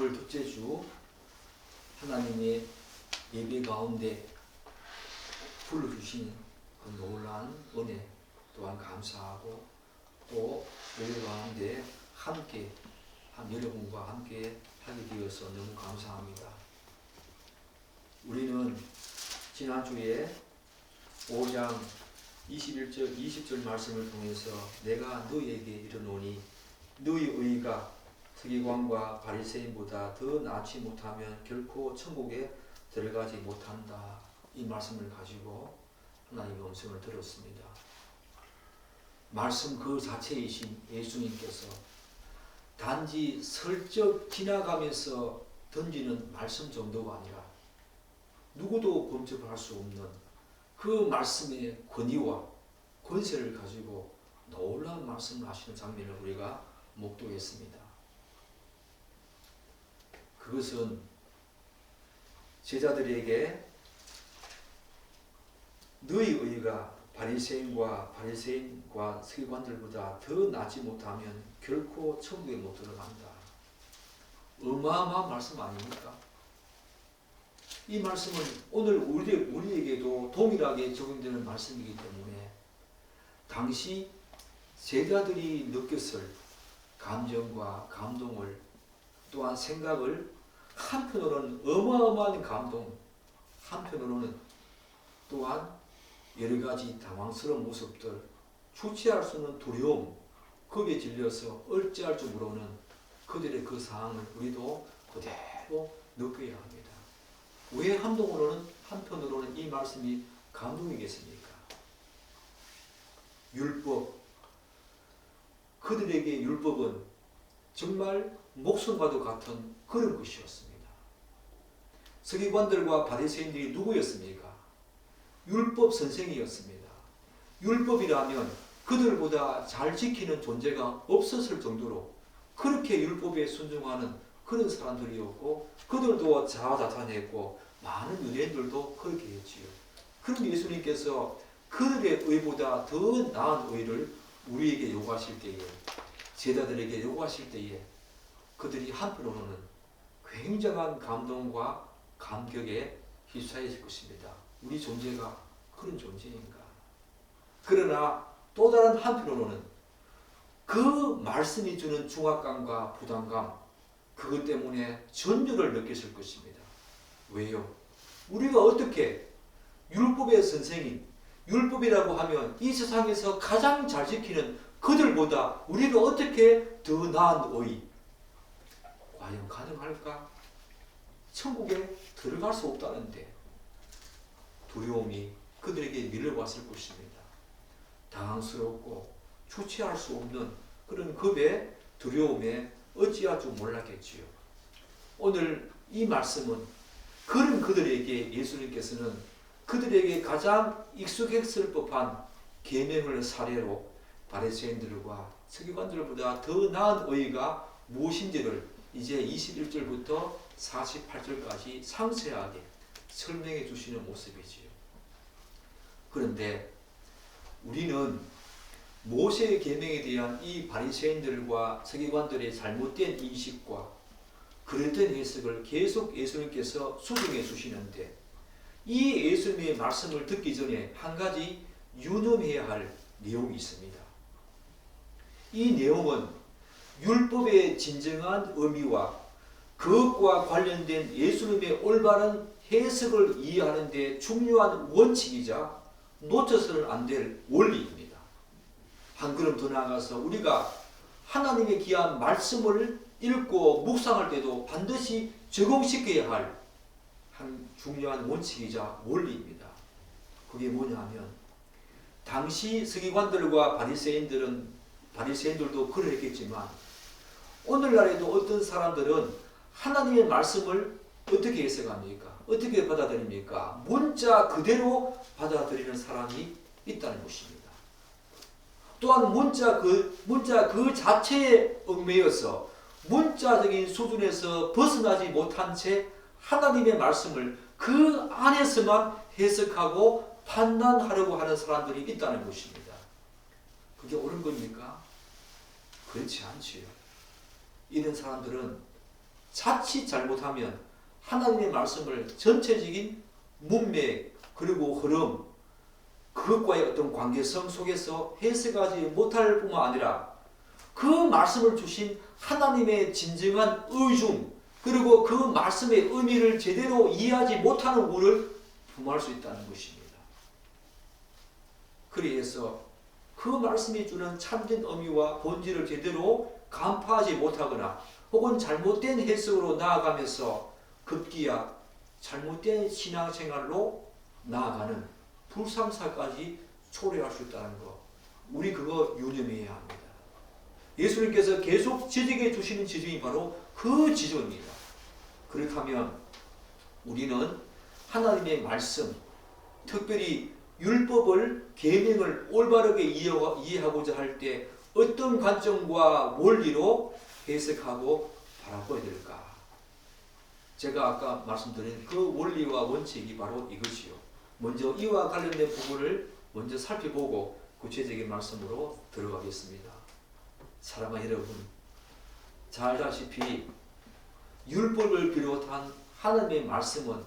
9월 둘째 주 하나님의 예배 가운데 불러주신 그 놀라운 은혜 또한 감사하고, 또 예배 가운데 함께 여러분과 함께 하게 되어서 너무 감사합니다. 우리는 지난주에 5장 21절 20절 말씀을 통해서 내가 너희에게 이르노니 너희 의가 서기관과 바리새인보다 더 나지 못하면 결코 천국에 들어가지 못한다, 이 말씀을 가지고 하나님의 음성을 들었습니다. 말씀 그 자체이신 예수님께서 단지 슬쩍 지나가면서 던지는 말씀 정도가 아니라 누구도 범접할 수 없는 그 말씀의 권위와 권세를 가지고 놀라운 말씀을 하시는 장면을 우리가 목도했습니다. 그것은 제자들에게 너희 의가 바리새인과 서기관들보다 더 나지 못하면 결코 천국에 못 들어간다. 어마어마한 말씀 아닙니까? 이 말씀은 오늘 우리에게도 동일하게 적용되는 말씀이기 때문에 당시 제자들이 느꼈을 감정과 감동을, 또한 생각을, 한편으로는 어마어마한 감동, 한편으로는 또한 여러 가지 당황스러운 모습들, 주체할 수 없는 두려움, 겁에 질려서 어찌할 줄 모르는 그들의 그 상황을 우리도 그대로 느껴야 합니다. 왜 한편으로는 이 말씀이 감동이겠습니까? 율법, 그들에게 율법은 정말 목숨과도 같은 그런 것이었습니다. 서기관들과 바리새인들이 누구였습니까? 율법 선생이었습니다. 율법이라면 그들보다 잘 지키는 존재가 없었을 정도로 그렇게 율법에 순종하는 그런 사람들이었고, 그들도 자화자찬했고 많은 유대인들도 그렇게 했지요. 그럼 예수님께서 그들의 의보다 더 나은 의를 우리에게 요구하실 때에, 제자들에게 요구하실 때에 그들이 한편으로는 굉장한 감동과 감격에 휩싸였을 것입니다. 우리 존재가 그런 존재인가? 그러나 또 다른 한편으로는 그 말씀이 주는 중압감과 부담감, 그것 때문에 전율을 느꼈을 것입니다. 왜요? 우리가 어떻게 율법의 선생님, 율법이라고 하면 이 세상에서 가장 잘 지키는 그들보다 우리가 어떻게 더 나은 의, 과연 가능할까? 천국에 들어갈 수 없다는데 두려움이 그들에게 밀려왔을 것입니다. 당황스럽고 주체할 수 없는 그런 겁에, 두려움에 어찌할 줄 몰랐겠지요. 오늘 이 말씀은 그런 그들에게 예수님께서는 그들에게 가장 익숙했을 법한 계명을 사례로 바리새인들과 서기관들보다 더 나은 의가 무엇인지를 이제 21절부터 48절까지 상세하게 설명해 주시는 모습이지요. 그런데 우리는 모세의 계명에 대한 이 바리새인들과 서기관들의 잘못된 인식과 그릇된 해석을 계속 예수님께서 수정해 주시는데, 이 예수님의 말씀을 듣기 전에 한 가지 유념해야 할 내용이 있습니다. 이 내용은 율법의 진정한 의미와 그것과 관련된 예수님의 올바른 해석을 이해하는 데 중요한 원칙이자 놓쳐서는 안 될 원리입니다. 한 걸음 더 나아가서 우리가 하나님의 귀한 말씀을 읽고 묵상할 때도 반드시 적용시켜야 할 한 중요한 원칙이자 원리입니다. 그게 뭐냐 하면, 당시 서기관들과 바리새인들도 그러했겠지만 오늘날에도 어떤 사람들은 하나님의 말씀을 어떻게 해석합니까? 어떻게 받아들입니까? 문자 그대로 받아들이는 사람이 있다는 것입니다. 또한 문자 그 자체에 얽매여서 문자적인 수준에서 벗어나지 못한 채 하나님의 말씀을 그 안에서만 해석하고 판단하려고 하는 사람들이 있다는 것입니다. 그게 옳은 겁니까? 그렇지 않지요. 이런 사람들은 자칫 잘못하면 하나님의 말씀을 전체적인 문맥 그리고 흐름 그것과의 어떤 관계성 속에서 해석하지 못할 뿐만 아니라 그 말씀을 주신 하나님의 진정한 의중 그리고 그 말씀의 의미를 제대로 이해하지 못하는 우를 범할 수 있다는 것입니다. 그래서 그 말씀이 주는 참된 의미와 본질을 제대로 간파하지 못하거나 혹은 잘못된 해석으로 나아가면서 급기야 잘못된 신앙생활로 나아가는 불상사까지 초래할 수 있다는 것. 우리 그거 유념해야 합니다. 예수님께서 계속 지적해 주시는 지점이 바로 그 지점입니다. 그렇다면 우리는 하나님의 말씀, 특별히 율법을, 계명을 올바르게 이해하고자 할 때 어떤 관점과 원리로 해석하고 바라봐야 될까? 제가 아까 말씀드린 그 원리와 원칙이 바로 이것이요. 먼저 이와 관련된 부분을 먼저 살펴보고 구체적인 말씀으로 들어가겠습니다. 사랑하는 여러분, 잘 알다시피 율법을 비롯한 하나님의 말씀은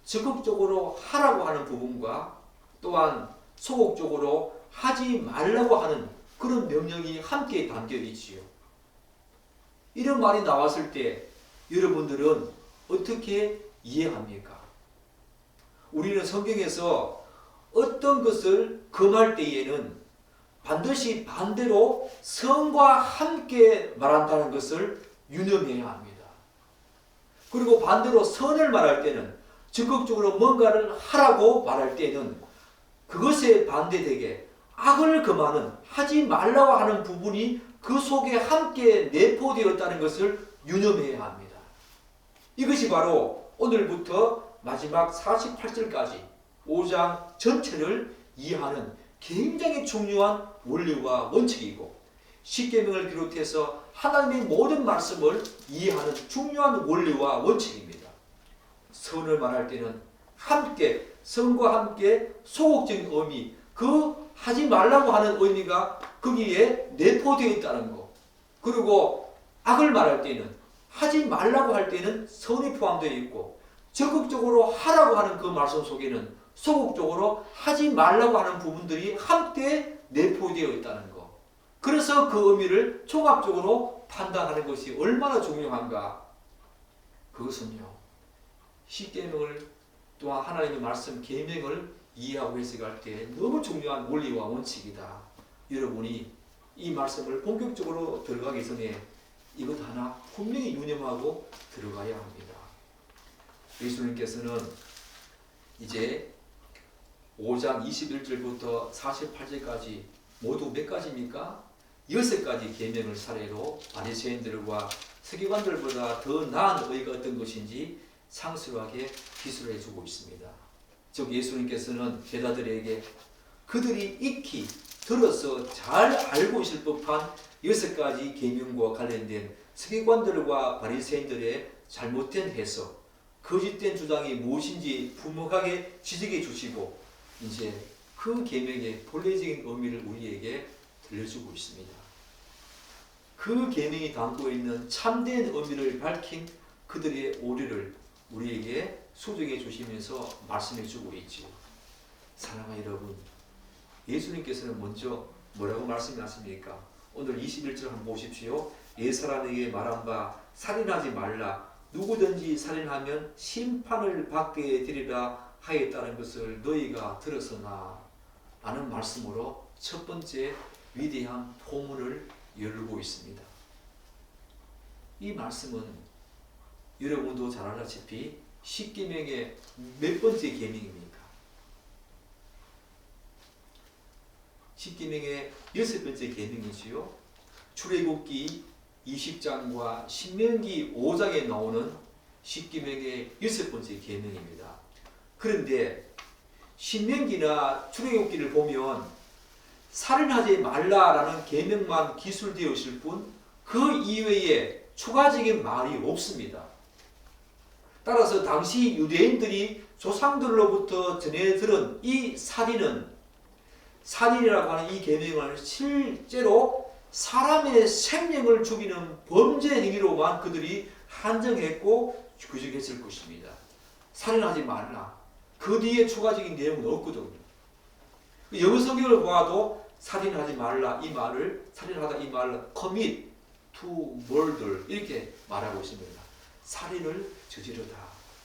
적극적으로 하라고 하는 부분과 또한 소극적으로 하지 말라고 하는 그런 명령이 함께 담겨 있지요. 이런 말이 나왔을 때 여러분들은 어떻게 이해합니까? 우리는 성경에서 어떤 것을 금할 때에는 반드시 반대로 성과 함께 말한다는 것을 유념해야 합니다. 그리고 반대로 선을 말할 때는 적극적으로 뭔가를 하라고 말할 때는 그것에 반대되게 악을 금하는 하지 말라고 하는 부분이 그 속에 함께 내포되었다는 것을 유념해야 합니다. 이것이 바로 오늘부터 마지막 48절까지 5장 전체를 이해하는 굉장히 중요한 원리와 원칙이고 십계명을 비롯해서 하나님의 모든 말씀을 이해하는 중요한 원리와 원칙입니다. 선을 말할 때는 함께 선과 함께 소극적인 의미 그 하지 말라고 하는 의미가 거기에 내포되어 있다는 것 그리고 악을 말할 때는 하지 말라고 할 때는 선이 포함되어 있고 적극적으로 하라고 하는 그 말씀 속에는 소극적으로 하지 말라고 하는 부분들이 함께 내포되어 있다는 것. 그래서 그 의미를 종합적으로 판단하는 것이 얼마나 중요한가. 그것은요. 십계명을 또한 하나님의 말씀 계명을 이해하고 해석할 때 너무 중요한 원리와 원칙이다. 여러분이 이 말씀을 본격적으로 들어가기 전에 이것 하나 분명히 유념하고 들어가야 합니다. 예수님께서는 이제 5장 21절부터 48절까지 모두 몇 가지입니까? 6가지 계명을 사례로 바리새인들과 서기관들보다 더 나은 의가 어떤 것인지 상세하게 기술해 주고 있습니다. 즉 예수님께서는 제자들에게 그들이 익히 들어서 잘 알고 있을 법한 6가지 계명과 관련된 서기관들과 바리새인들의 잘못된 해석, 거짓된 주장이 무엇인지 분명하게 지적해 주시고 이제 그 계명의 본래적인 의미를 우리에게 들려주고 있습니다. 그 계명이 담고 있는 참된 의미를 밝힌 그들의 오류를 우리에게 수정해 주시면서 말씀해 주고 있지요. 사랑하는 여러분, 예수님께서는 먼저 뭐라고 말씀하십니까? 오늘 21절 한번 보십시오. 옛사람에게 말한 바 살인하지 말라. 누구든지 살인하면 심판을 받게 되리라 하였다는 것을 너희가 들었으나 라는 말씀으로 첫 번째 위대한 포문을 열고 있습니다. 이 말씀은 여러분도 잘 알다시피 십계명의 몇 번째 계명입니까? 십계명의 6번째 계명이지요. 출애굽기 20장과 신명기 5장에 나오는 십계명의 6번째 계명입니다. 그런데 신명기나 출애굽기를 보면 살인하지 말라라는 계명만 기술되어 있을 뿐 그 이외에 추가적인 말이 없습니다. 따라서 당시 유대인들이 조상들로부터 전해 들은 이 살인이라고 하는 이 계명을 실제로 사람의 생명을 죽이는 범죄 행위로만 그들이 한정했고 규정했을 것입니다. 살인하지 말라. 그 뒤에 추가적인 내용은 없거든요. 영어 성경을 보아도 살인하지 말라 이 말을 살인하다 이 말을 commit to murder 이렇게 말하고 있습니다. 살인을 저지르다.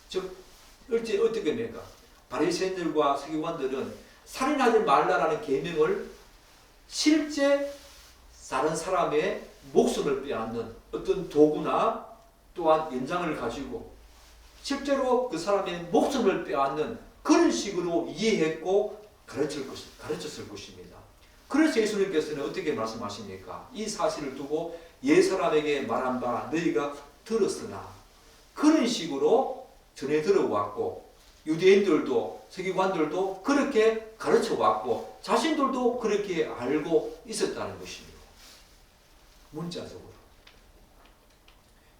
즉 어떻게 합니까? 바리새인들과 서기관들은 살인하지 말라라는 계명을 실제 다른 사람의 목숨을 빼앗는 어떤 도구나 또한 연장을 가지고 실제로 그 사람의 목숨을 빼앗는 그런 식으로 이해했고 가르쳤을 것입니다. 그래서 예수님께서는 어떻게 말씀하십니까? 이 사실을 두고 옛 사람에게 말한 바 너희가 들었으나 그런 식으로 전해 들어왔고 유대인들도 서기관들도 그렇게 가르쳐왔고 자신들도 그렇게 알고 있었다는 것입니다. 문자적으로.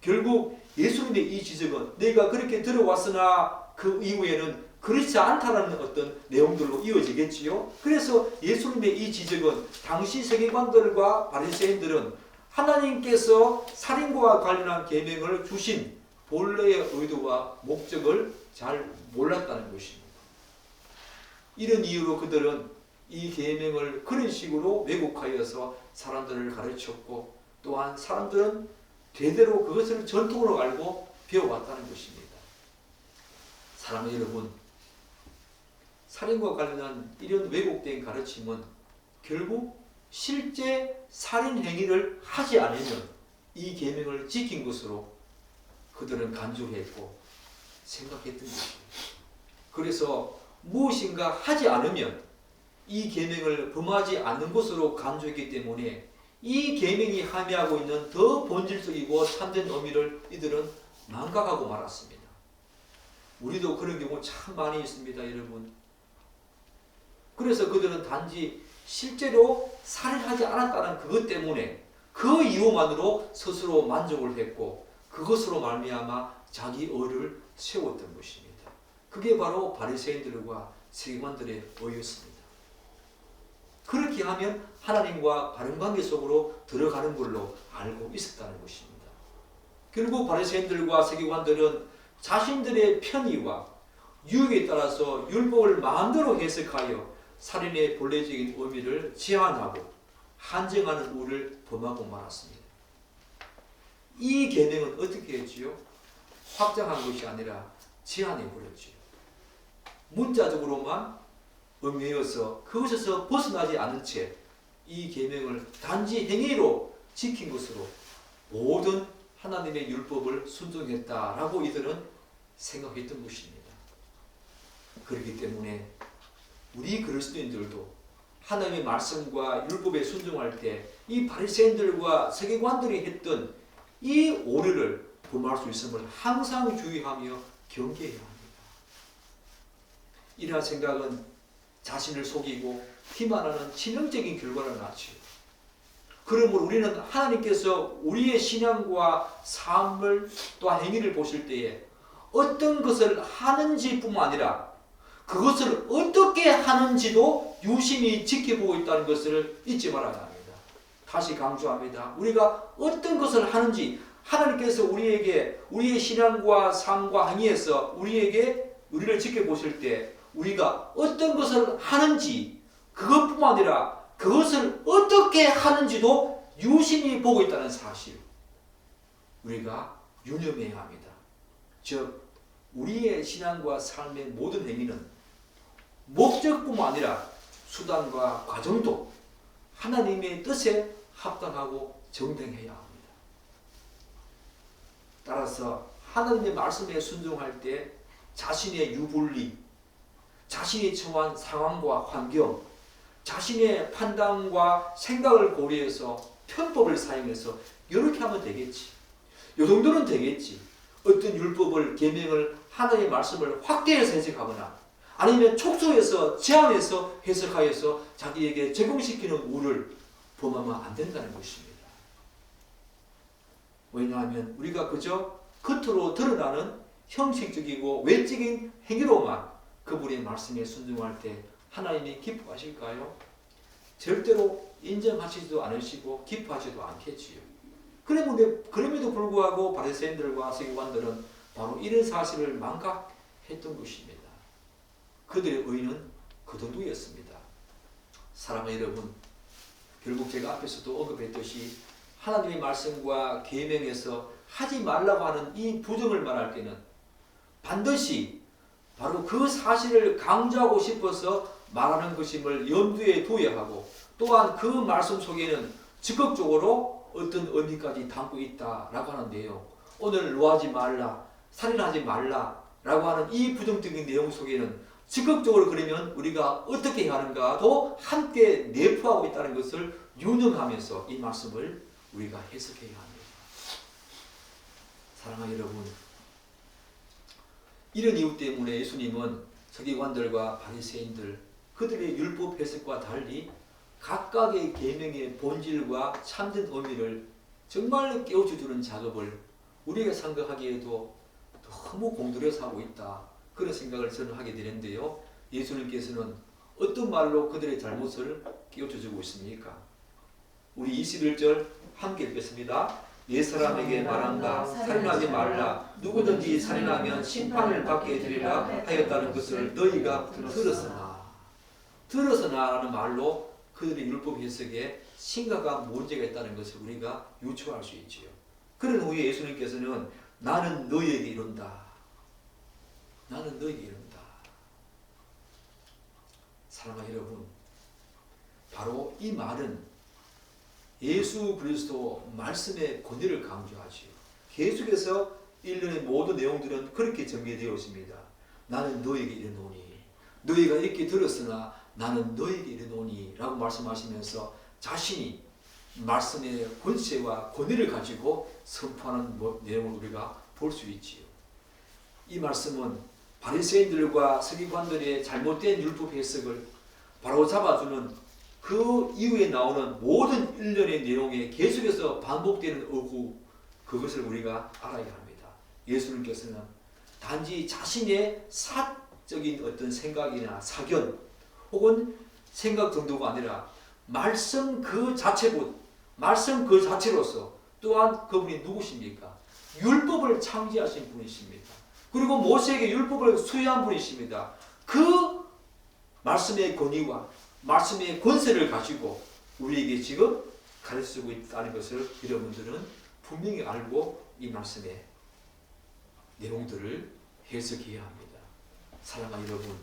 결국 예수님의 이 지적은 너희가 그렇게 들어왔으나 그 이후에는 그렇지 않다라는 어떤 내용들로 이어지겠지요. 그래서 예수님의 이 지적은 당시 서기관들과 바리새인들은 하나님께서 살인과 관련한 계명을 주신 본래의 의도와 목적을 잘 몰랐다는 것입니다. 이런 이유로 그들은 이 계명을 그런 식으로 왜곡하여서 사람들을 가르쳤고 또한 사람들은 대대로 그것을 전통으로 알고 배워왔다는 것입니다. 사랑하는 여러분, 살인과 관련한 이런 왜곡된 가르침은 결국 실제 살인 행위를 하지 않으면 이 계명을 지킨 것으로 그들은 간주했고 생각했던 것입니다. 그래서 무엇인가 하지 않으면 이 계명을 범하지 않는 것으로 간주했기 때문에 이 계명이 함의하고 있는 더 본질적이고 참된 의미를 이들은 망각하고 말았습니다. 우리도 그런 경우 참 많이 있습니다, 여러분. 그래서 그들은 단지 실제로 살인하지 않았다는 그것 때문에 그 이유만으로 스스로 만족을 했고 그것으로 말미암아 자기 의를 세웠던 것입니다. 그게 바로 바리새인들과 서기관들의 의였습니다. 그렇게 하면 하나님과 바른 관계 속으로 들어가는 걸로 알고 있었다는 것입니다. 결국 바리새인들과 서기관들은 자신들의 편의와 유익에 따라서 율법을 마음대로 해석하여 살인의 본래적인 의미를 제한하고 한정하는 우를 범하고 말았습니다. 이 계명은 어떻게 했지요? 확장한 것이 아니라 제한해 버렸지요. 문자적으로만 의미해서 그것에서 벗어나지 않은 채 이 계명을 단지 행위로 지킨 것으로 모든 하나님의 율법을 순종했다라고 이들은 생각했던 것입니다. 그렇기 때문에 우리 그리스도인들도 하나님의 말씀과 율법에 순종할 때 이 바리새인들과 서기관들이 했던 이 오류를 범할 수 있음을 항상 주의하며 경계해야 합니다. 이러한 생각은 자신을 속이고 기만하는 치명적인 결과를 낳지요. 그러므로 우리는 하나님께서 우리의 신앙과 삶을 또한 행위를 보실 때에 어떤 것을 하는지뿐만 아니라 그것을 어떻게 하는지도 유심히 지켜보고 있다는 것을 잊지 말아야 합니다. 다시 강조합니다. 우리가 어떤 것을 하는지 하나님께서 우리에게 우리의 신앙과 삶과 행위에서 우리를 지켜보실 때 우리가 어떤 것을 하는지 그것뿐만 아니라 그것을 어떻게 하는지도 유심히 보고 있다는 사실 우리가 유념해야 합니다. 즉 우리의 신앙과 삶의 모든 행위는 목적뿐만 아니라 수단과 과정도 하나님의 뜻에 합당하고 정당해야 합니다. 따라서 하나님의 말씀에 순종할 때 자신의 유불리, 자신이 처한 상황과 환경, 자신의 판단과 생각을 고려해서 편법을 사용해서 이렇게 하면 되겠지. 이 정도는 되겠지. 어떤 율법을, 계명을, 하나님의 말씀을 확대해서 해석하거나 아니면 촉소해서 제한해서 해석하여서 자기에게 적용시키는 우를 범하면 안 된다는 것입니다. 왜냐하면 우리가 그저 겉으로 드러나는 형식적이고 외적인 행위로만 그분의 말씀에 순종할 때 하나님이 기뻐하실까요? 절대로 인정하시지도 않으시고 기뻐하지도 않겠지요. 그럼에도 불구하고 바리새인들과 서기관들은 바로 이런 사실을 망각했던 것입니다. 그들의 의는 그 정도였습니다. 사랑하는 여러분, 결국 제가 앞에서도 언급했듯이 하나님의 말씀과 계명에서 하지 말라고 하는 이 부정을 말할 때는 반드시 바로 그 사실을 강조하고 싶어서 말하는 것임을 염두에 두어야 하고, 또한 그 말씀 속에는 적극적으로 어떤 의미까지 담고 있다라고 하는데요. 오늘 노하지 말라, 살인하지 말라 라고 하는 이 부정적인 내용 속에는 적극적으로 그러면 우리가 어떻게 해야 하는가도 함께 내포하고 있다는 것을 유념하면서 이 말씀을 우리가 해석해야 합니다. 사랑하는 여러분, 이런 이유 때문에 예수님은 서기관들과 바리새인들 그들의 율법 해석과 달리 각각의 계명의 본질과 참된 의미를 정말로 깨우쳐주는 작업을 우리가 생각하기에도 너무 공들여서 하고 있다, 그런 생각을 저는 하게 되는데요. 예수님께서는 어떤 말로 그들의 잘못을 깨우쳐주고 있습니까? 우리 21절 함께 읽겠습니다. 내 사람에게 말한다, 살인하지 말라, 누구든지 살인하면 심판을 받게 되리라 하였다는 것을 너희가 들었으나라는 말로 그들의 율법 해석에 심각한 문제가 있다는 것을 우리가 유추할 수 있지요. 그런 후에 예수님께서는 나는 너희에게 이른다. 나는 너희에게 이른다. 사랑하는 여러분, 바로 이 말은 예수 그리스도 말씀의 권위를 강조하지요. 계속해서 일련의 모든 내용들은 그렇게 전개되어 있습니다. 나는 너희에게 이르노니, 너희가 이렇게 들었으나 나는 너희에게 이르노니 라고 말씀하시면서 자신이 말씀의 권세와 권위를 가지고 선포하는 내용을 우리가 볼 수 있지요. 이 말씀은 바리새인들과 서기관들의 잘못된 율법 해석을 바로 잡아주는 그 이후에 나오는 모든 일련의 내용에 계속해서 반복되는 어구, 그것을 우리가 알아야 합니다. 예수님께서는 단지 자신의 사적인 어떤 생각이나 사견 혹은 생각 정도가 아니라 말씀 그 자체로서 또한 그분이 누구십니까? 율법을 창지하신 분이십니다. 그리고 모세에게 율법을 수여한 분이십니다. 그 말씀의 권위와 말씀의 권세를 가지고 우리에게 지금 가르치고 있다는 것을 여러분들은 분명히 알고 이 말씀의 내용들을 해석해야 합니다. 사랑하는 여러분,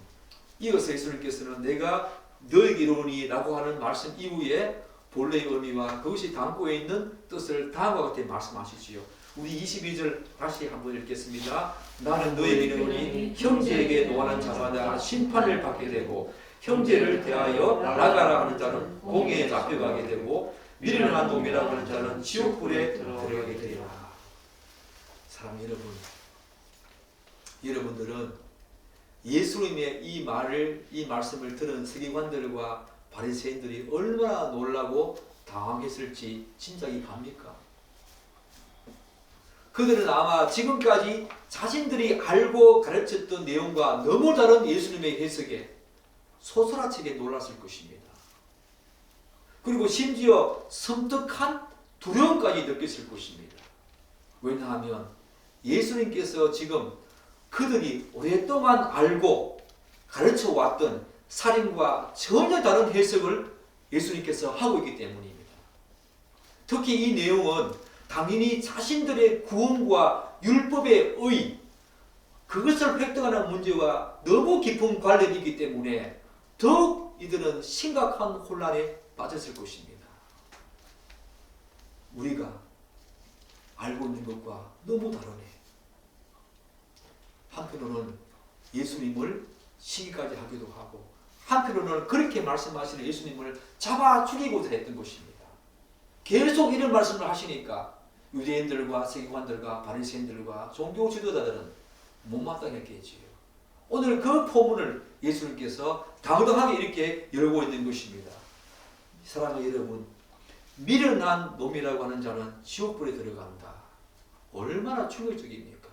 이어서 예수님께서는 내가 너에게 이르노니 라고 하는 말씀 이후에 본래의 의미와 그것이 담고 있는 뜻을 다음과 같이 말씀하시지요. 우리 22절 다시 한번 읽겠습니다. 나는 너에게 이르노니 형제에게 노하는 자마다 심판을 받게 되고 형제를 대하여 나가라 하는 자는 공회에 잡혀가게 되고 미련한 놈이라고 하는 자는 지옥불에 들어가게 되리라. 사랑하는 여러분, 여러분들은 예수님의 이 말씀을 들은 서기관들과 바리새인들이 얼마나 놀라고 당황했을지 짐작이 갑니까? 그들은 아마 지금까지 자신들이 알고 가르쳤던 내용과 너무 다른 예수님의 해석에 소스라치게 놀랐을 것입니다. 그리고 심지어 섬뜩한 두려움까지 느꼈을 것입니다. 왜냐하면 예수님께서 지금 그들이 오랫동안 알고 가르쳐왔던 살인과 전혀 다른 해석을 예수님께서 하고 있기 때문입니다. 특히 이 내용은 당연히 자신들의 구원과 율법의 의, 그것을 획득하는 문제와 너무 깊은 관련이 있기 때문에 더욱 이들은 심각한 혼란에 빠졌을 것입니다. 우리가 알고 있는 것과 너무 다르네. 한편으로는 예수님을 시기까지 하기도 하고, 한편으로는 그렇게 말씀하시는 예수님을 잡아 죽이고자 했던 것입니다. 계속 이런 말씀을 하시니까 유대인들과 서기관들과 바리새인들과 종교 지도자들은 못마땅했겠지요. 오늘 그 포문을 예수님께서 당당하게 이렇게 열고 있는 것입니다. 사랑하는 여러분, 미련한 놈이라고 하는 자는 지옥불에 들어간다. 얼마나 충격적입니까?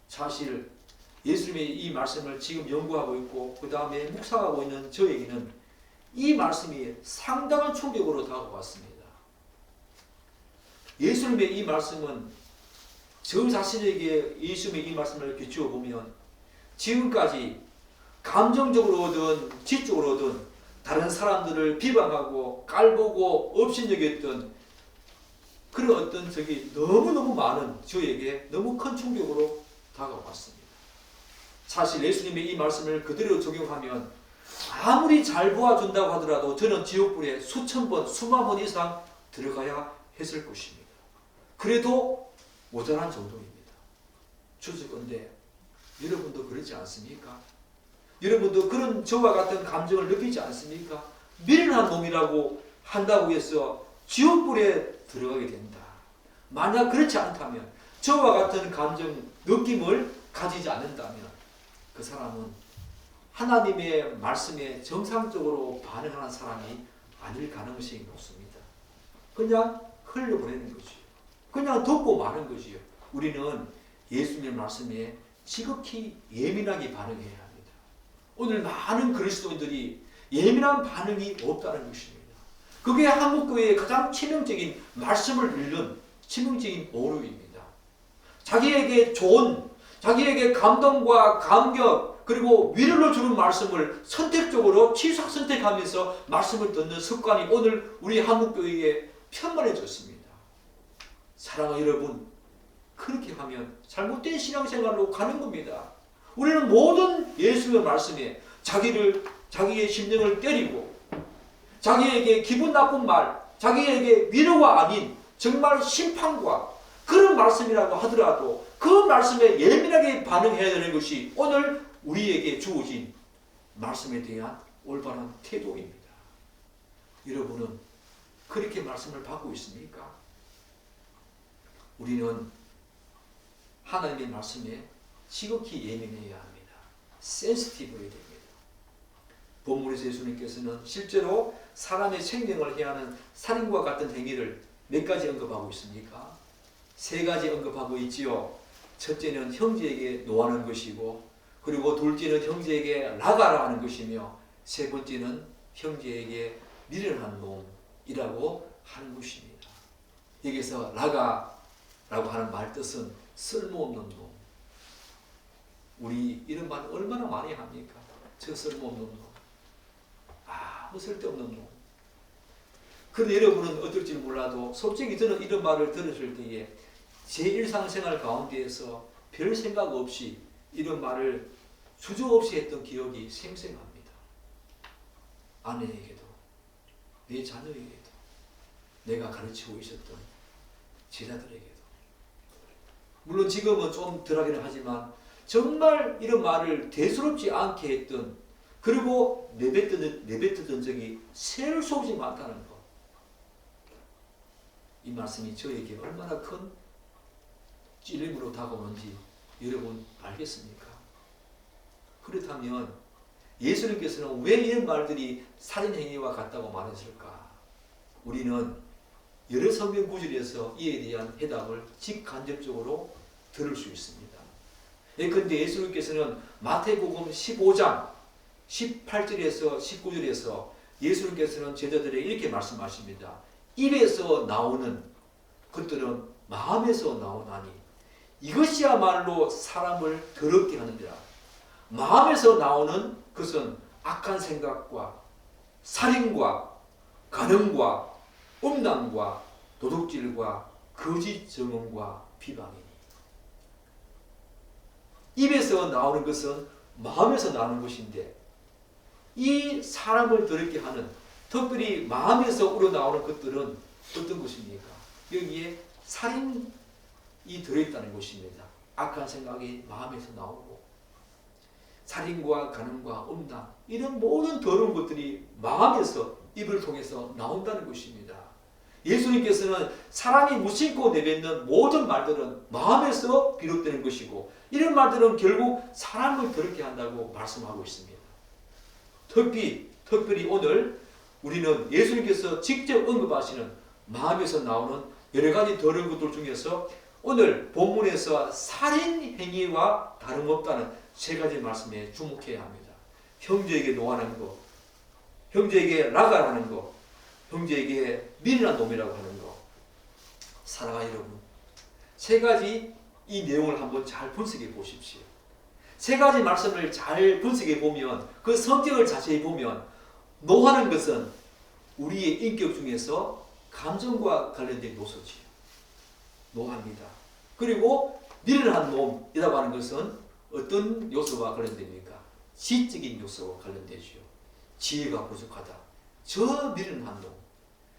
사실 예수님의 이 말씀을 지금 연구하고 있고 그 다음에 묵상하고 있는 저에게는 이 말씀이 상당한 충격으로 다가왔습니다. 예수님의 이 말씀은 저 자신에게 예수님의 이 말씀을 비추어 보면 지금까지 감정적으로든 지적으로든 다른 사람들을 비방하고 깔보고 업신여겼던 그런 어떤 적이 너무너무 많은 저에게 너무 큰 충격으로 다가왔습니다. 사실 예수님의 이 말씀을 그대로 적용하면 아무리 잘 도와준다고 하더라도 저는 지옥불에 수천 번, 수만 번 이상 들어가야 했을 것입니다. 그래도 모자란 정도입니다. 추측건데 여러분도 그렇지 않습니까? 여러분도 그런 저와 같은 감정을 느끼지 않습니까? 미련한 놈이라고 한다고 해서 지옥불에 들어가게 된다. 만약 그렇지 않다면, 저와 같은 감정, 느낌을 가지지 않는다면 그 사람은 하나님의 말씀에 정상적으로 반응하는 사람이 아닐 가능성이 높습니다. 그냥 흘려보내는 거지요. 그냥 듣고 마는 거지요. 우리는 예수님의 말씀에 지극히 예민하게 반응해야 합니다. 오늘 많은 그리스도인들이 예민한 반응이 없다는 것입니다. 그게 한국교회의 가장 치명적인 말씀을 읽는 치명적인 오류입니다. 자기에게 좋은, 자기에게 감동과 감격 그리고 위로를 주는 말씀을 선택적으로 취사 선택하면서 말씀을 듣는 습관이 오늘 우리 한국교회에 편만해졌습니다. 사랑하는 여러분, 그렇게 하면 잘못된 신앙생활로 가는 겁니다. 우리는 모든 예수의 말씀에 자기의 심령을 때리고 자기에게 기분 나쁜 말, 자기에게 위로가 아닌 정말 심판과 그런 말씀이라고 하더라도 그 말씀에 예민하게 반응해야 되는 것이 오늘 우리에게 주어진 말씀에 대한 올바른 태도입니다. 여러분은 그렇게 말씀을 받고 있습니까? 우리는 하나님의 말씀에 지극히 예민해야 합니다. 센시티브해야 됩니다. 본문에서 예수님께서는 실제로 사람의 생명을 해하는 살인과 같은 행위를 몇 가지 언급하고 있습니까? 세 가지 언급하고 있지요. 첫째는 형제에게 노하는 것이고, 그리고 둘째는 형제에게 나가라 하는 것이며, 세 번째는 형제에게 미련한 놈이라고 하는 것입니다. 여기서 나가라고 하는 말 뜻은 쓸모없는 놈. 우리 이런 말 얼마나 많이 합니까? 저 쓸모없는 놈. 아무 쓸데없는 놈. 그런데 여러분은 어떨지 몰라도 솔직히 저는 이런 말을 들으실 때에 제 일상생활 가운데에서 별 생각 없이 이런 말을 주저없이 했던 기억이 생생합니다. 아내에게도 내 자녀에게도 내가 가르치고 있었던 제자들에게도. 물론 지금은 좀 덜하기는 하지만 정말 이런 말을 대수롭지 않게 했던, 그리고 내뱉었던 적이 셀 수 없이 많다는 것. 이 말씀이 저에게 얼마나 큰 찔림으로 다가오는지 여러분 알겠습니까? 그렇다면 예수님께서는 왜 이런 말들이 살인행위와 같다고 말했을까? 우리는 여러 성경 구절에서 이에 대한 해답을 직간접적으로 들을 수 있습니다. 그런데 예수님께서는 마태복음 15장 18절에서 19절에서 예수님께서는 제자들에게 이렇게 말씀하십니다. 입에서 나오는 것들은 마음에서 나오나니 이것이야말로 사람을 더럽게 하느니라. 마음에서 나오는 것은 악한 생각과 살인과 간음과 음란과 도둑질과 거짓 증언과 비방이니. 입에서 나오는 것은 마음에서 나오는 것인데, 이 사람을 더럽게 하는, 특별히 마음에서 우러나오는 것들은 어떤 것입니까? 여기에 살인이 들어있다는 것입니다. 악한 생각이 마음에서 나오고, 살인과 간음과 음란, 이런 모든 더러운 것들이 마음에서, 입을 통해서 나온다는 것입니다. 예수님께서는 사람이 무심코 내뱉는 모든 말들은 마음에서 비롯되는 것이고, 이런 말들은 결국 사람을 더럽게 한다고 말씀하고 있습니다. 특별히 오늘 우리는 예수님께서 직접 언급하시는 마음에서 나오는 여러 가지 더러운 것들 중에서 오늘 본문에서 살인 행위와 다름없다는 세 가지 말씀에 주목해야 합니다. 형제에게 노하는 것, 형제에게 라가라는 거, 형제에게 미련한 놈이라고 하는 거. 사랑하는 여러분, 세 가지 이 내용을 한번 잘 분석해 보십시오. 세 가지 말씀을 잘 분석해 보면, 그 성격을 자세히 보면, 노하는 것은 우리의 인격 중에서 감정과 관련된 요소지요. 노합니다. 그리고 미련한 놈이라고 하는 것은 어떤 요소와 관련됩니까? 지적인 요소와 관련되지요. 지혜가 부족하다. 저 미련한 놈.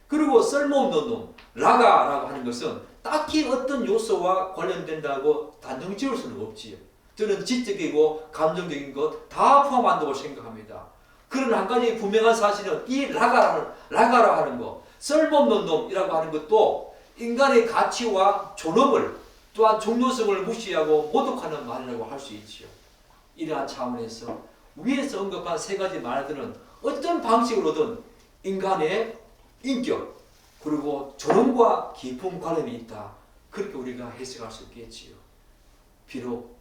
그리고 쓸모없는 놈, 라가라고 하는 것은 딱히 어떤 요소와 관련된다고 단정 지을 수는 없지요. 저는 지적이고 감정적인 것 다 포함한다고 생각합니다. 그러나 한 가지 분명한 사실은 이 라가라 하는 거, 쓸모없는 놈이라고 하는 것도 인간의 가치와 존엄을, 또한 종료성을 무시하고 모독하는 말이라고 할 수 있지요. 이러한 차원에서 위에서 언급한 세 가지 말들은 어떤 방식으로든 인간의 인격 그리고 존엄과 깊은 관련이 있다. 그렇게 우리가 해석할 수 있겠지요. 비록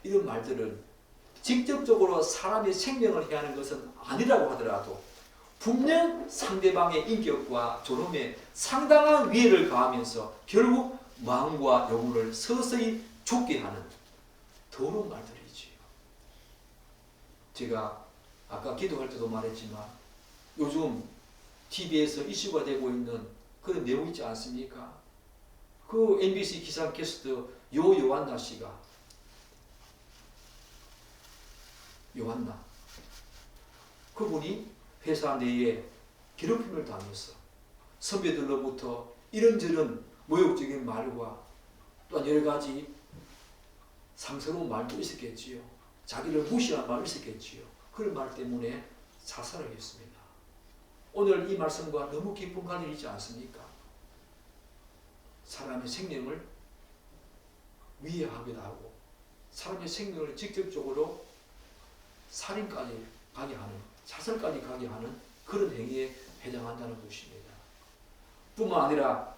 이런 말들은 직접적으로 사람의 생명을 해하는 것은 아니라고 하더라도 분명 상대방의 인격과 존엄에 상당한 위해를 가하면서 결국 마음과 영혼을 서서히 죽게 하는 더러운 말들이지요. 제가 아까 기도할 때도 말했지만 요즘 TV에서 이슈가 되고 있는 그런 내용 있지 않습니까? 그 MBC 기상캐스터 요한나 씨가, 요한나, 그분이 회사 내에 괴롭힘을 당해서 선배들로부터 이런저런 모욕적인 말과 또한 여러 가지 상스러운 말도 있었겠지요. 자기를 무시한 말도 있었겠지요. 그런 말 때문에 자살을 했습니다. 오늘 이 말씀과 너무 깊은 관련이 있지 않습니까? 사람의 생명을 위해하기도 하고 사람의 생명을 직접적으로 살인까지 가게 하는, 자살까지 가게 하는 그런 행위에 해당한다는 것입니다. 뿐만 아니라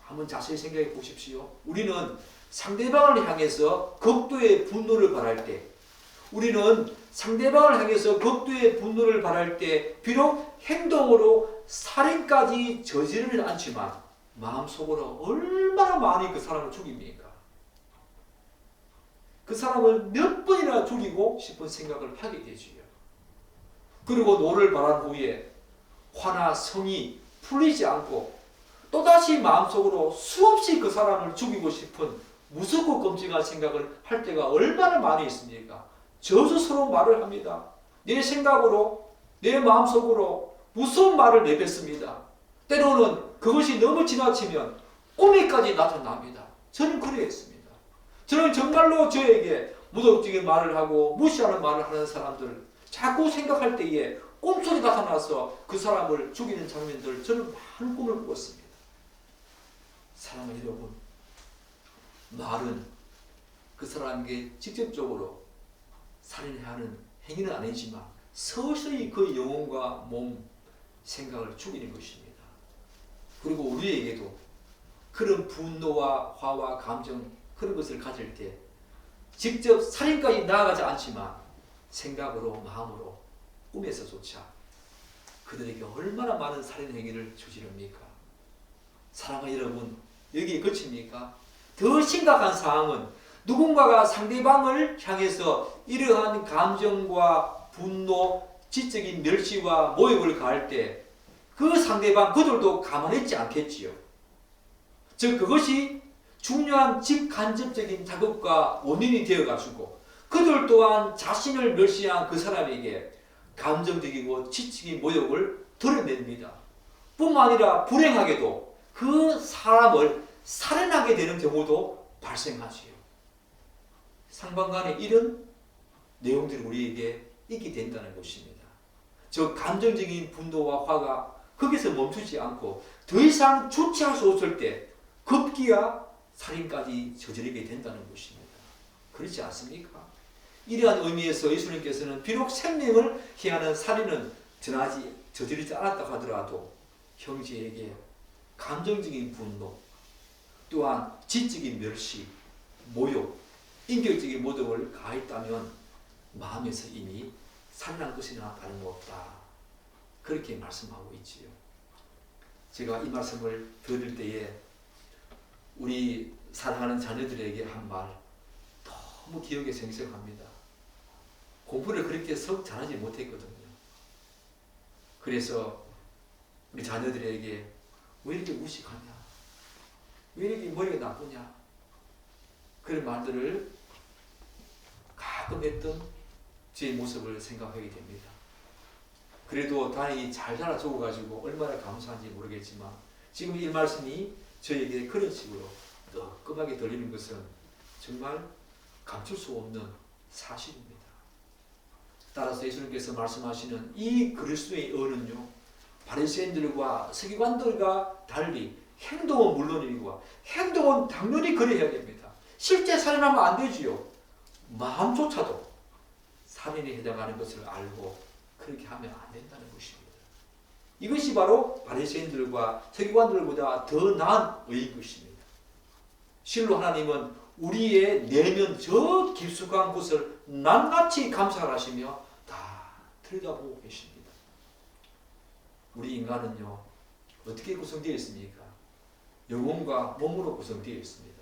한번 자세히 생각해 보십시오. 우리는 상대방을 향해서 극도의 분노를 발할 때, 우리는 상대방을 향해서 극도의 분노를 발할 때 비록 행동으로 살인까지 저지르지 않지만 마음속으로 얼마나 많이 그 사람을 죽입니까? 그 사람을 몇 번이나 죽이고 싶은 생각을 하게 되지요. 그리고 노를 발한 후에 화나 성이 풀리지 않고 또다시 마음속으로 수없이 그 사람을 죽이고 싶은 무섭고 끔찍한 생각을 할 때가 얼마나 많이 있습니까? 저주스러운 말을 합니다. 내 생각으로, 내 마음속으로 무서운 말을 내뱉습니다. 때로는 그것이 너무 지나치면 꿈에까지 나타납니다. 저는 그랬습니다. 저는 정말로 저에게 모독적인 말을 하고 무시하는 말을 하는 사람들 자꾸 생각할 때에 꿈속에 나타나서 그 사람을 죽이는 장면들, 저는 많은 꿈을 꾸었습니다. 사랑하는 여러분, 말은 그 사람에게 직접적으로 살인하는 행위는 아니지만 서서히 그 영혼과 몸, 생각을 죽이는 것입니다. 그리고 우리에게도 그런 분노와 화와 감정, 그런 것을 가질 때 직접 살인까지 나아가지 않지만 생각으로, 마음으로, 꿈에서조차 그들에게 얼마나 많은 살인 행위를 저지릅니까? 사랑하는 여러분, 여기에 그칩니까? 더 심각한 상황은 누군가가 상대방을 향해서 이러한 감정과 분노, 지적인 멸시와 모욕을 가할 때 그 상대방 그들도 가만히 있지 않겠지요. 즉 그것이 중요한 직간접적인 자극과 원인이 되어가지고 그들 또한 자신을 멸시한 그 사람에게 감정적이고 지적인 모욕을 드러냅니다. 뿐만 아니라 불행하게도 그 사람을 살인하게 되는 경우도 발생하지요. 상반간에 이런 내용들이 우리에게 있게 된다는 것입니다. 저 감정적인 분노와 화가 거기서 멈추지 않고 더 이상 주체할 수 없을 때 급기야 살인까지 저지르게 된다는 것입니다. 그렇지 않습니까? 이러한 의미에서 예수님께서는 비록 생명을 해하는 살인은 저지르지 않았다 하더라도 형제에게 감정적인 분노, 또한 지적인 멸시, 모욕, 인격적인 모독을 가했다면 마음에서 이미 살인한 것이나 다름없다. 그렇게 말씀하고 있지요. 제가 이 말씀을 들을 때에 우리 사랑하는 자녀들에게 한 말 너무 기억에 생생합니다. 공부를 그렇게 썩 잘하지 못했거든요. 그래서 우리 자녀들에게 왜 이렇게 무식하냐, 왜 이렇게 머리가 나쁘냐, 그런 말들을 가끔 했던 제 모습을 생각하게 됩니다. 그래도 다행히 잘 자라줘가지고 얼마나 감사한지 모르겠지만 지금 이 말씀이 저에게 그런 식으로 뜨끔하게 들리는 것은 정말 감출 수 없는 사실입니다. 따라서 예수님께서 말씀하시는 이 그리스도의 의는요, 바리새인들과 서기관들과 달리 행동은 물론이고 행동은 당연히 그래야 됩니다. 실제 살인하면 안 되지요. 마음조차도 살인에 해당하는 것을 알고 그렇게 하면 안 된다는 것입니다. 이것이 바로 바리새인들과 서기관들보다 더 나은 의인 것입니다. 실로 하나님은 우리의 내면 저 깊숙한 곳을 낱낱이 감찰하시며 다 들여다보고 계십니다. 우리 인간은요, 어떻게 구성되어 있습니까? 영혼과 몸으로 구성되어 있습니다.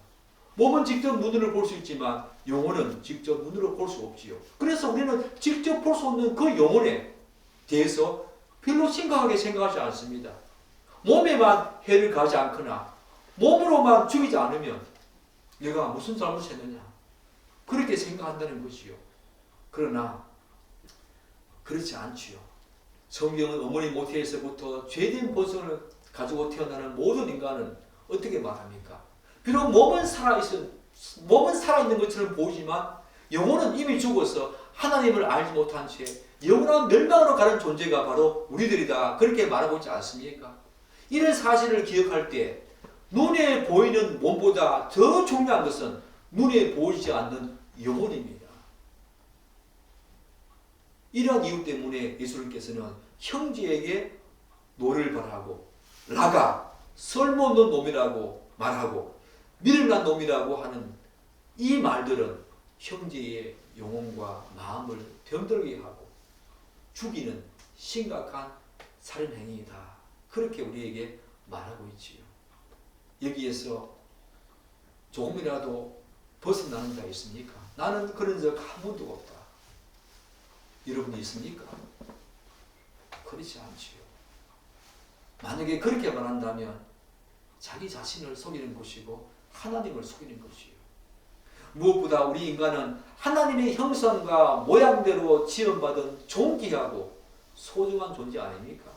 몸은 직접 눈으로 볼 수 있지만 영혼은 직접 눈으로 볼 수 없지요. 그래서 우리는 직접 볼 수 없는 그 영혼에 대해서 별로 심각하게 생각하지 않습니다. 몸에만 해를 가지 않거나 몸으로만 죽이지 않으면 내가 무슨 잘못했느냐, 그렇게 생각한다는 것이요. 그러나 그렇지 않지요. 성경은 어머니 모태에서부터 죄된 본성을 가지고 태어나는 모든 인간은 어떻게 말합니까? 비록 몸은 살아있는 것처럼 보이지만 영혼은 이미 죽어서 하나님을 알지 못한 채 영원한 멸망으로 가는 존재가 바로 우리들이다, 그렇게 말하고 있지 않습니까? 이런 사실을 기억할 때 눈에 보이는 몸보다 더 중요한 것은 눈에 보이지 않는 영혼입니다. 이러한 이유 때문에 예수님께서는 형제에게 노를 발하고 라가 쓸모없는 놈이라고 말하고 미련한 놈이라고 하는 이 말들은 형제의 영혼과 마음을 병들게 하고 죽이는 심각한 살인 행위이다, 그렇게 우리에게 말하고 있지요. 여기에서 조금이라도 벗어나는 자 있습니까? 나는 그런 적 한 번도 없다. 여러분이 있습니까? 그렇지 않지요. 만약에 그렇게 말한다면 자기 자신을 속이는 것이고 하나님을 속이는 것이요. 무엇보다 우리 인간은 하나님의 형상과 모양대로 지음받은 존귀하고 소중한 존재 아닙니까?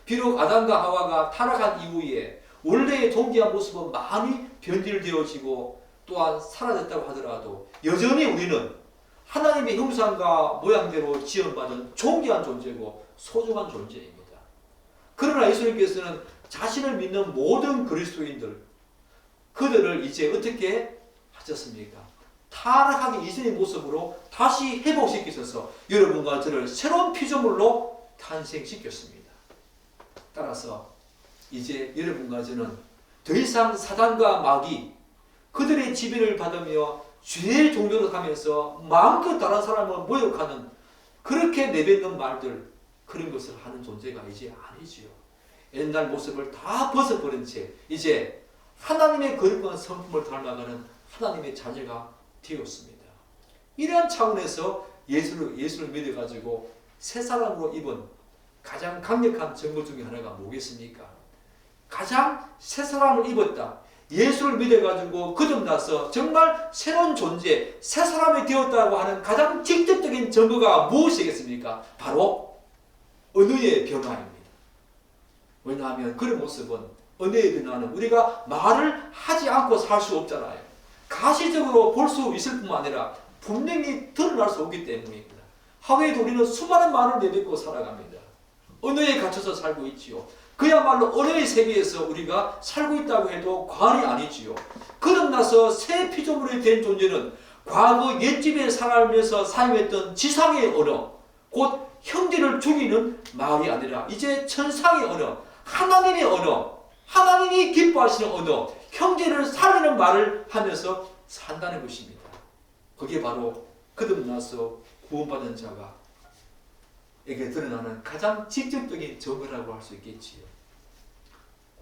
비록 아담과 하와가 타락한 이후에 원래의 존귀한 모습은 많이 변질되어지고 또한 사라졌다고 하더라도 여전히 우리는 하나님의 형상과 모양대로 지음받은 존귀한 존재고 소중한 존재입니다. 그러나 예수님께서는 자신을 믿는 모든 그리스도인들, 그들을 이제 어떻게 하셨습니까? 타락하기 이전의 모습으로 다시 회복시키셔서 여러분과 저를 새로운 피조물로 탄생시켰습니다. 따라서 이제 여러분과 저는 더 이상 사단과 마귀, 그들의 지배를 받으며 죄의 종교로 가면서 마음껏 다른 사람을 모욕하는, 그렇게 내뱉는 말들, 그런 것을 하는 존재가 이제 아니지요. 옛날 모습을 다 벗어버린 채 이제 하나님의 거룩한 성품을 닮아가는 하나님의 자녀가 되었습니다. 이러한 차원에서 예수를 믿어가지고 새 사람으로 입은 가장 강력한 증거 중에 하나가 뭐겠습니까? 가장 새 사람을 입었다, 예수를 믿어가지고 거듭나서 정말 새로운 존재, 새 사람이 되었다고 하는 가장 직접적인 증거가 무엇이겠습니까? 바로 언어의 변화입니다. 왜냐하면 그런 모습은, 언어의 변화는 우리가 말을 하지 않고 살 수 없잖아요. 가시적으로 볼 수 있을 뿐만 아니라 분명히 드러날 수 없기 때문입니다. 하루에도 우리는 수많은 말을 내뱉고 살아갑니다. 언어에 갇혀서 살고 있지요. 그야말로 언어의 세계에서 우리가 살고 있다고 해도 과언이 아니지요. 거듭나서 새 피조물이 된 존재는 과거 옛집에 살면서 사용했던 지상의 언어, 곧 형제를 죽이는 말이 아니라 이제 천상의 언어, 하나님의 언어, 하나님이 기뻐하시는 언어, 형제를 살리는 말을 하면서 산다는 것입니다. 그게 바로 거듭나서 구원받은 자가 드러나는 가장 직접적인 증거라고 할 수 있겠지요.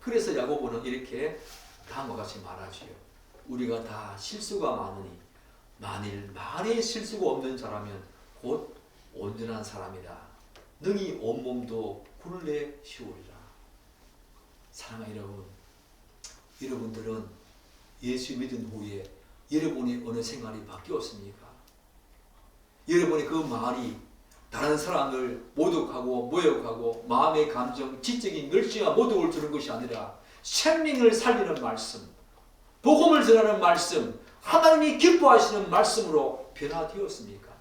그래서 야고보는 이렇게 다음과 같이 말하지요. 우리가 다 실수가 많으니 만일 말에 실수가 없는 자라면 곧 온전한 사람이라 능히 온몸도 굴레 씌우리라. 사랑하는 여러분, 여러분들은 예수 믿은 후에 여러분의 어느 생활이 바뀌었습니까? 여러분의 그 말이 다른 사람을 모독하고 모욕하고 마음의 감정, 지적인 멸시와 모독을 주는 것이 아니라 생명을 살리는 말씀, 복음을 전하는 말씀, 하나님이 기뻐하시는 말씀으로 변화되었습니까?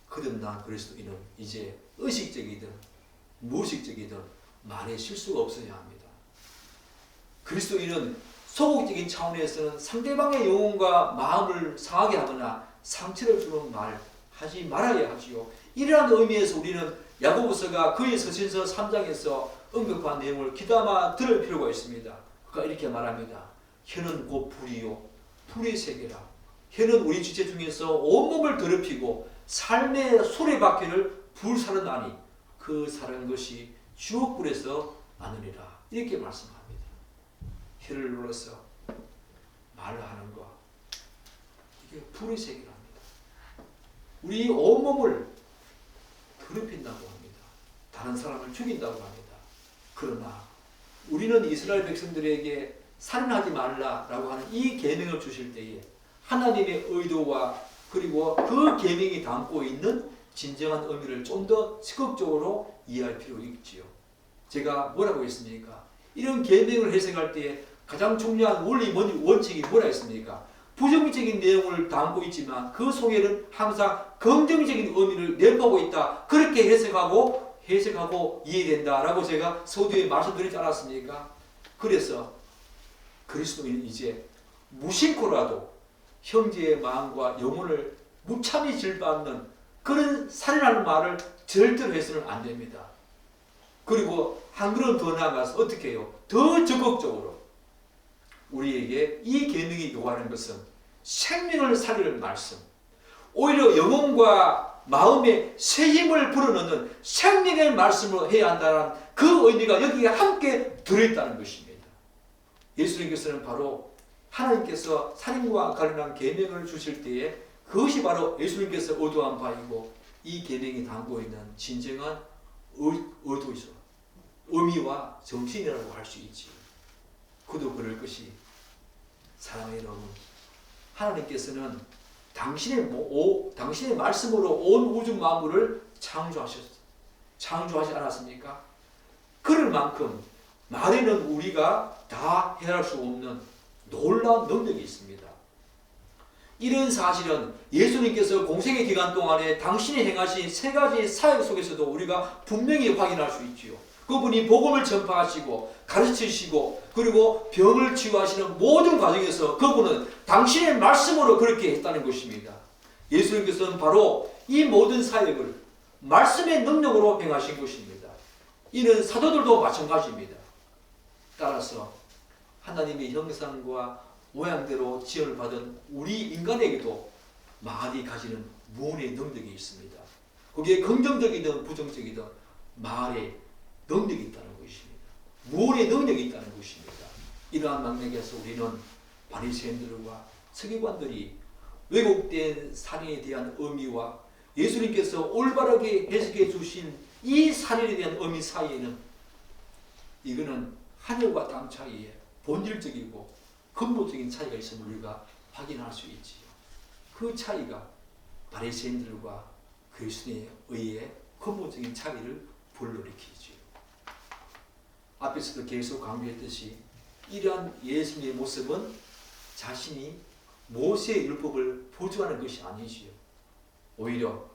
거듭난 그리스도인은 이제 의식적이든 무의식적이든 말에 실수가 없어야 합니다. 그리스도인은 소극적인 차원에서는 상대방의 영혼과 마음을 상하게 하거나 상처를 주는 말 하지 말아야 하지요. 이러한 의미에서 우리는 야고보서가 그의 서신서 3장에서 언급한 내용을 귀담아 들을 필요가 있습니다. 그가 이렇게 말합니다. 혀는 곧 불이요 불의 세계라. 혀는 우리 지체 중에서 온몸을 더럽히고 삶의 수레바퀴를 불사르나니 그 사는 것이 주옥불에서 나느니라. 이렇게 말씀합니다. 혀를 눌러서 말을 하는 것, 이게 불의 세계랍니다. 우리 온몸을 더럽힌다고 합니다. 다른 사람을 죽인다고 합니다. 그러나 우리는 이스라엘 백성들에게 살인하지 말라라고 하는 이 계명을 주실 때에 하나님의 의도와 그리고 그 계명이 담고 있는 진정한 의미를 좀 더 적극적으로 이해할 필요가 있지요. 제가 뭐라고 했습니까? 이런 계명을 해석할 때 가장 중요한 원리 원칙이 뭐라 했습니까? 부정적인 내용을 담고 있지만 그 속에는 항상 긍정적인 의미를 내포하고 있다. 그렇게 해석하고 이해된다라고 제가 서두에 말씀드리지 않았습니까? 그래서 그리스도인은 이제 무심코라도 형제의 마음과 영혼을 무참히 질받는 그런 살인하는 말을 절대로 해서는 안 됩니다. 그리고 한 걸음 더 나아가서 어떻게 해요? 더 적극적으로 우리에게 이 계명이 요구하는 것은 생명을 살리는 말씀, 오히려 영혼과 마음에 새 힘을 불어넣는 생명의 말씀으로 해야 한다는 그 의미가 여기에 함께 들어있다는 것입니다. 예수님께서는 바로 하나님께서 살인과 관련한 계명을 주실 때에 그것이 바로 예수님께서 의도한 바이고 이 계명이 담고 있는 진정한 의도이죠. 의미와 정신이라고 할 수 있지. 그도 그럴 것이 사랑하는 여러분, 하나님께서는 당신의 말씀으로 온 우주 만물을 창조하지 않았습니까? 그럴 만큼 말에는 우리가 다 해할 수 없는 놀라운 능력이 있습니다. 이런 사실은 예수님께서 공생의 기간 동안에 당신이 행하신 세 가지 사역 속에서도 우리가 분명히 확인할 수 있지요. 그분이 복음을 전파하시고 가르치시고 그리고 병을 치유하시는 모든 과정에서 그분은 당신의 말씀으로 그렇게 했다는 것입니다. 예수님께서는 바로 이 모든 사역을 말씀의 능력으로 행하신 것입니다. 이는 사도들도 마찬가지입니다. 따라서 하나님의 형상과 모양대로 지음을 받은 우리 인간에게도 말이 가지는 무언의 능력이 있습니다. 거기에 긍정적이든 부정적이든 말에 능력이 있다는 것입니다. 무언의 능력이 있다는 것입니다. 이러한 맥락에서 우리는 바리새인들과 서기관들이 왜곡된 살인에 대한 의미와 예수님께서 올바르게 해석해 주신 이 살인에 대한 의미 사이에는 이거는 하늘과 땅 차이에 본질적이고 근본적인 차이가 있음을 우리가 확인할 수 있지요. 그 차이가 바리새인들과 그리스도에 의해 근본적인 차이를 불러일으키지요. 앞에서도 계속 강조했듯이 이러한 예수님의 모습은 자신이 모세의 율법을 보증하는 것이 아니지요. 오히려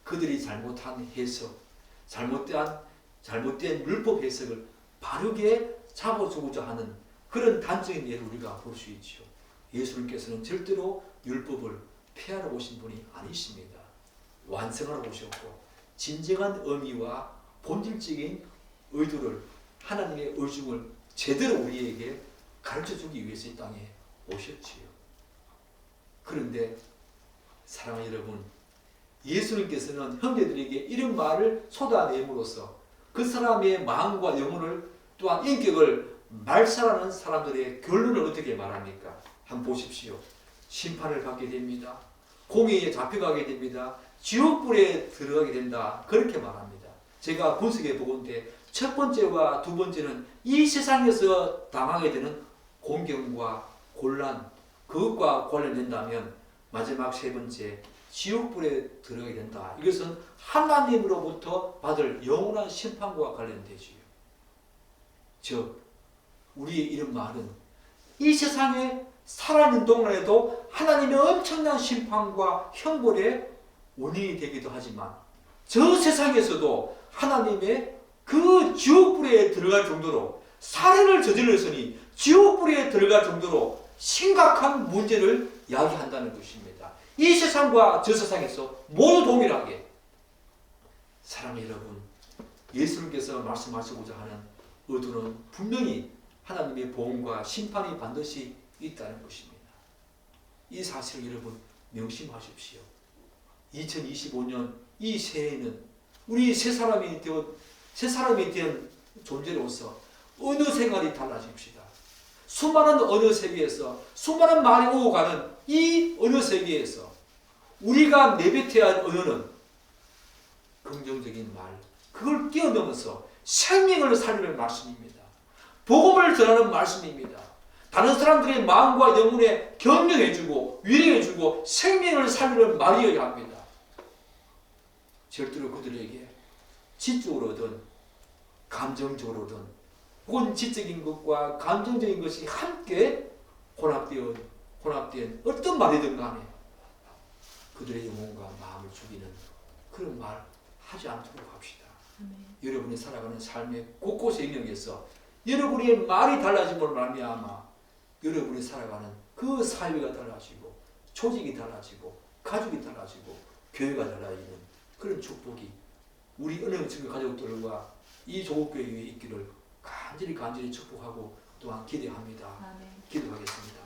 그들이 잘못한 해석, 잘못된 율법 해석을 바르게 잡아주고자 하는 그런 단적인 예를 우리가 볼 수 있죠. 예수님께서는 절대로 율법을 폐하러 오신 분이 아니십니다. 완성하러 오셨고 진정한 의미와 본질적인 의도를 하나님의 의중을 제대로 우리에게 가르쳐주기 위해서 이 땅에 오셨지요. 그런데 사랑하는 여러분, 예수님께서는 형제들에게 이런 말을 쏟아내므로써 그 사람의 마음과 영혼을 또한 인격을 말살하는 사람들의 결론을 어떻게 말합니까? 한번 보십시오. 심판을 받게 됩니다. 공의에 잡혀가게 됩니다. 지옥불에 들어가게 된다. 그렇게 말합니다. 제가 분석해 보건대 첫 번째와 두 번째는 이 세상에서 당하게 되는 공경과 곤란, 그것과 관련된다면 마지막 세 번째, 지옥불에 들어가게 된다. 이것은 하나님으로부터 받을 영원한 심판과 관련되지요. 즉, 우리의 이런 말은 이 세상에 살아있는 동안에도 하나님의 엄청난 심판과 형벌의 원인이 되기도 하지만 저 세상에서도 하나님의 그 지옥불에 들어갈 정도로 살인을 저질렀으니 지옥불에 들어갈 정도로 심각한 문제를 야기한다는 것입니다. 이 세상과 저 세상에서 모두 동일하게 사랑하는 여러분, 예수님께서 말씀하시고자 하는 의도는 분명히 하나님의 보응과 심판이 반드시 있다는 것입니다. 이 사실을 여러분 명심하십시오. 2025년 이 새해에는 우리 새 사람이 된 존재로서 어느 생활이 달라집시다. 수많은 언어 세계에서 수많은 말이 오고 가는 이 언어 세계에서 우리가 내뱉어야 할 언어는 긍정적인 말, 그걸 뛰어넘어서 생명을 살리는 말씀입니다. 복음을 전하는 말씀입니다. 다른 사람들의 마음과 영혼에 격려해주고 위로해주고 생명을 살리는 말이어야 합니다. 절대로 그들에게 지적으로든 감정적으로든 혹은 지적인 것과 감정적인 것이 함께 혼합된 어떤 말이든 간에 그들의 영혼과 마음을 죽이는 그런 말 하지 않도록 합시다. 여러분이 살아가는 삶의 곳곳의 영역에서 여러분의 말이 달라짐으로 말미암아 여러분이 살아가는 그 사회가 달라지고 조직이 달라지고 가족이 달라지고 교회가 달라지는 그런 축복이 우리 은행층의 가족들과 이 조국교회에 있기를 간절히 축복하고 또한 기대합니다. 기도하겠습니다.